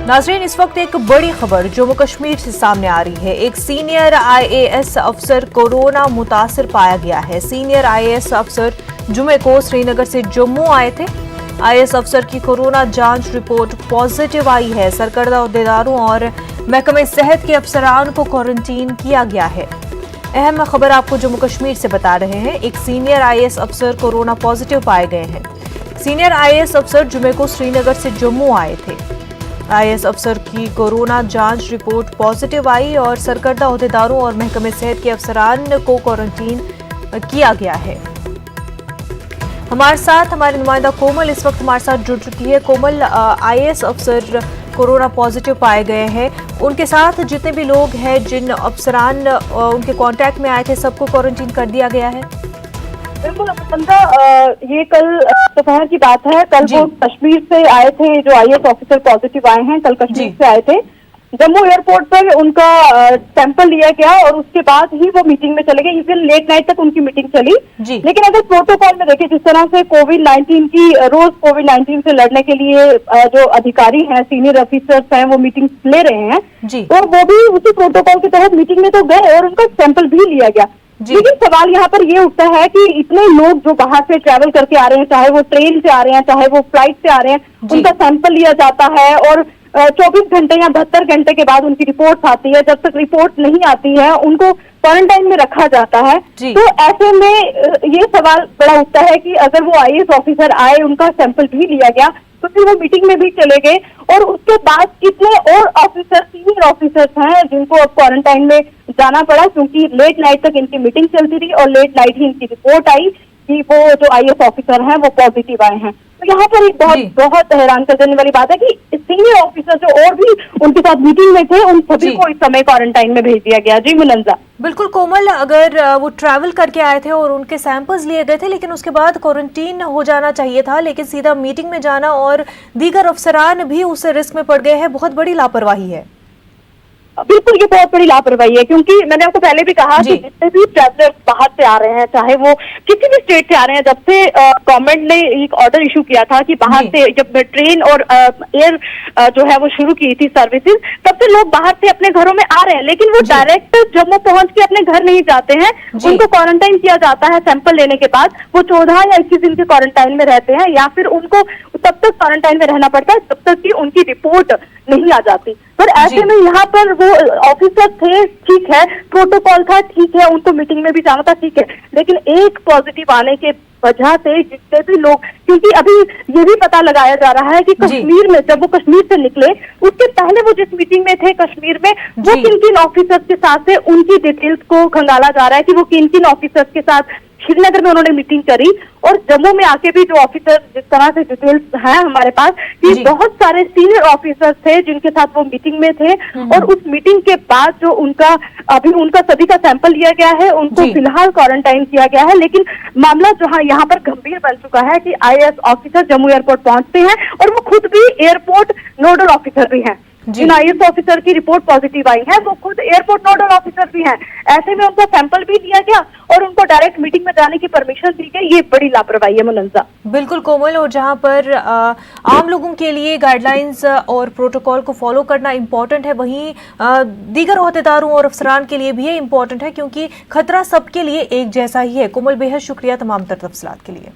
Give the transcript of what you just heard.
नाज़रीन, इस वक्त एक बड़ी खबर जम्मू कश्मीर से सामने आ रही है। एक सीनियर आईएएस अफसर कोरोना मुतासिर पाया गया है। सीनियर आईएएस अफसर जुमे को श्रीनगर से जम्मू आए थे। आईएएस अफसर की कोरोना जांच रिपोर्ट पॉजिटिव आई है। सरकर्दा अहदेदारों और महकमे सेहत के अफसरान को क्वारंटीन किया गया है। अहम खबर आपको जम्मू कश्मीर से बता रहे हैं। एक सीनियर आईएएस अफसर कोरोना पॉजिटिव पाए गए हैं। सीनियर आईएएस अफसर जुमे को श्रीनगर से जम्मू आए थे। आईएएस अफसर की कोरोना जांच रिपोर्ट पॉजिटिव आई और सरकर्दा अहदेदारों और महकमे सेहत के अफसरान को क्वारंटीन किया गया है। हमारे साथ हमारे नुमाइंदा कोमल इस वक्त हमारे साथ जुड़ चुकी है। कोमल, आईएएस अफसर कोरोना पॉजिटिव पाए गए हैं, उनके साथ जितने भी लोग हैं, जिन अफसरान उनके कांटेक्ट में आए थे, सबको क्वारंटीन कर दिया गया है। बिल्कुल अपंदा, ये कल दोपहर की बात है। कल वो कश्मीर से आए थे, जो आईएएस ऑफिसर पॉजिटिव आए हैं, कल कश्मीर से आए थे। जम्मू एयरपोर्ट पर उनका सैंपल लिया गया और उसके बाद ही वो मीटिंग में चले गए। इवन लेट नाइट तक उनकी मीटिंग चली। लेकिन अगर प्रोटोकॉल में देखें, जिस तरह से कोविड-19 की रोज कोविड-19 से लड़ने के लिए जो अधिकारी हैं, सीनियर ऑफिसर्स हैं, वो मीटिंग ले रहे हैं, तो वो भी उसी प्रोटोकॉल के तहत मीटिंग में तो गए और उनका सैंपल भी लिया गया। लेकिन सवाल यहाँ पर ये उठता है कि इतने लोग जो बाहर से ट्रैवल करके आ रहे हैं, चाहे वो ट्रेन से आ रहे हैं, चाहे वो फ्लाइट से आ रहे हैं, उनका सैंपल लिया जाता है और 24 घंटे या 72 घंटे के बाद उनकी रिपोर्ट आती है। जब तक रिपोर्ट नहीं आती है, उनको क्वारंटाइन में रखा जाता है। तो ऐसे में ये सवाल बड़ा उठता है कि अगर वो आईएएस ऑफिसर आए, उनका सैंपल भी लिया गया, तो फिर वो मीटिंग में भी चले गए और उसके बाद कितने और ऑफिसर, सीनियर ऑफिसर्स हैं जिनको अब क्वारंटाइन में जाना पड़ा, क्योंकि लेट नाइट तक इनकी मीटिंग चलती रही और लेट नाइट ही इनकी रिपोर्ट आई कि वो जो आईएएस ऑफिसर हैं वो पॉजिटिव आए हैं। तो यहाँ पर एक बहुत हैरान कर देने वाली बात है कि सीनियर ऑफिसर जो और भी उनके साथ मीटिंग में थे, उन सभी को इस समय क्वारंटाइन में भेज दिया गया। जी मुनंजा। बिल्कुल कोमल, अगर वो ट्रैवल करके आए थे और उनके सैंपल्स लिए गए थे, लेकिन उसके बाद क्वारंटीन हो जाना चाहिए था, लेकिन सीधा मीटिंग में जाना और दीगर अफसरान भी उससे रिस्क में पड़ गए हैं, बहुत बड़ी लापरवाही है। बिल्कुल, ये बहुत बड़ी लापरवाही है, क्योंकि मैंने आपको पहले भी कहा कि जितने भी ट्रैवलर्स बाहर से आ रहे हैं, चाहे वो किसी भी स्टेट से आ रहे हैं, जब से गवर्नमेंट ने एक ऑर्डर इशू किया था कि बाहर से जब ट्रेन और एयर जो है वो शुरू की थी सर्विसेज, तब से लोग बाहर से अपने घरों में आ रहे हैं, लेकिन वो डायरेक्ट जम्मू पहुंच के अपने घर नहीं जाते हैं। उनको क्वारंटाइन किया जाता है सैंपल लेने के बाद। वो 14 या 21 दिन के क्वारंटाइन में रहते हैं, या फिर उनको तब तक क्वारंटाइन में रहना पड़ता है जब तक कि उनकी रिपोर्ट नहीं आ जाती। पर ऐसे में यहाँ पर वो ऑफिसर थे, ठीक है, प्रोटोकॉल था, ठीक है, उनको मीटिंग में भी जाना था, ठीक है, लेकिन एक पॉजिटिव आने के वजह से जितने भी लोग, क्योंकि अभी ये भी पता लगाया जा रहा है कि कश्मीर में, जब वो कश्मीर से निकले उसके पहले वो जिस मीटिंग में थे कश्मीर में, वो किन किन ऑफिसर्स के साथ थे, उनकी डिटेल्स को खंगाला जा रहा है कि वो किन किन ऑफिसर्स के साथ श्रीनगर में उन्होंने मीटिंग करी। और जम्मू में आके भी जो ऑफिसर, जिस तरह से डिटेल्स हैं हमारे पास, कि बहुत सारे सीनियर ऑफिसर्स थे जिनके साथ वो मीटिंग में थे, और उस मीटिंग के बाद जो उनका सभी का सैंपल लिया गया है, उनको फिलहाल क्वारंटाइन किया गया है। लेकिन मामला जो यहाँ पर गंभीर बन चुका है कि आईएएस ऑफिसर जम्मू एयरपोर्ट पहुंचते हैं और वो खुद भी एयरपोर्ट नोडल ऑफिसर भी हैं। जिन आईएएस ऑफिसर की रिपोर्ट पॉजिटिव आई है, वो खुद एयरपोर्ट नोडल ऑफिसर भी हैं। ऐसे में उनका सैंपल भी लिया गया और उनको डायरेक्ट मीटिंग में जाने की परमिशन दी गई। ये बड़ी लापरवाही है मुनंजा। बिल्कुल कोमल, और जहां पर आम लोगों के लिए गाइडलाइंस और प्रोटोकॉल को फॉलो करना इम्पोर्टेंट है, वहीं दीगर ओहदेदारों और अफसरान के लिए भी ये इम्पोर्टेंट है, क्योंकि खतरा सबके लिए एक जैसा ही है। कोमल, बेहद शुक्रिया तमाम तर तफसीलात के लिए।